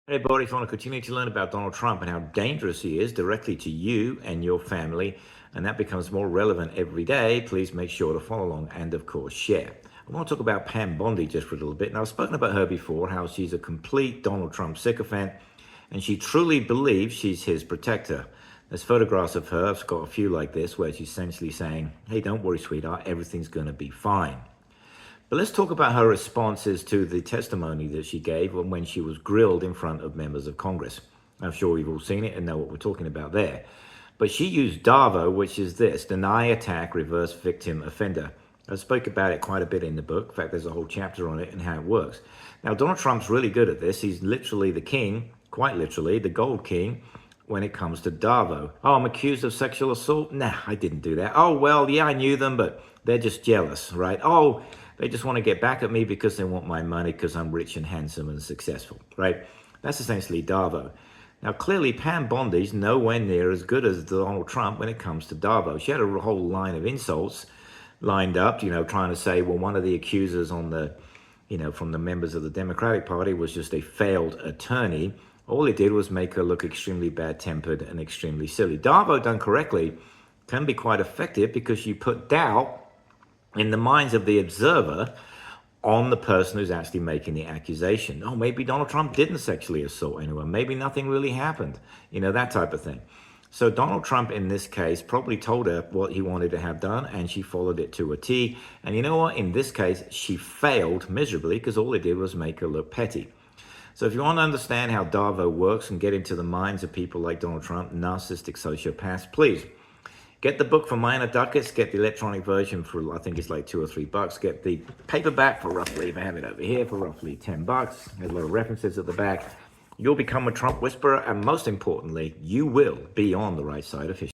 Hey, everybody, if you want to continue to learn about Donald Trump and how dangerous he is directly to you and your family, and that becomes more relevant every day, please make sure to follow along and, of course, share. I want to talk about Pam Bondi just for a little bit. Now, I've spoken about her before, how she's a complete Donald Trump sycophant, and she truly believes she's his protector. There's photographs of her, I've got a few like this, where she's essentially saying, hey, don't worry, sweetheart, everything's going to be fine. But let's talk about her responses to the testimony that she gave when she was grilled in front of members of Congress. I'm sure you've all seen it and know what we're talking about there. But she used DARVO, which is this: deny, attack, reverse victim, offender. I spoke about it quite a bit in the book. In fact, there's a whole chapter on it and how it works. Now, Donald Trump's really good at this. He's literally the king, quite literally, the gold king, when it comes to DARVO. Oh, I'm accused of sexual assault? Nah, I didn't do that. Oh, well, yeah, I knew them, but they're just jealous, right? Oh, they just want to get back at me because they want my money because I'm rich and handsome and successful, right? That's essentially DARVO. Now, clearly, Pam Bondi's nowhere near as good as Donald Trump when it comes to DARVO. She had a whole line of insults lined up, trying to say, well, one of the accusers on the, from the members of the Democratic Party was just a failed attorney. All it did was make her look extremely bad-tempered and extremely silly. DARVO, done correctly, can be quite effective because you put doubt in the minds of the observer on the person who's actually making the accusation. Oh, maybe Donald Trump didn't sexually assault anyone. Maybe nothing really happened. That type of thing. So Donald Trump, in this case, probably told her what he wanted to have done, and she followed it to a T. And you know what? In this case, she failed miserably because all it did was make her look petty. So if you want to understand how DARVO works and get into the minds of people like Donald Trump, narcissistic sociopaths, please get the book for minor ducats, get the electronic version for, I think it's like $2 or $3. Get the paperback for roughly, if I have it over here, for roughly $10. There's a lot of references at the back. You'll become a Trump whisperer, and most importantly, you will be on the right side of history.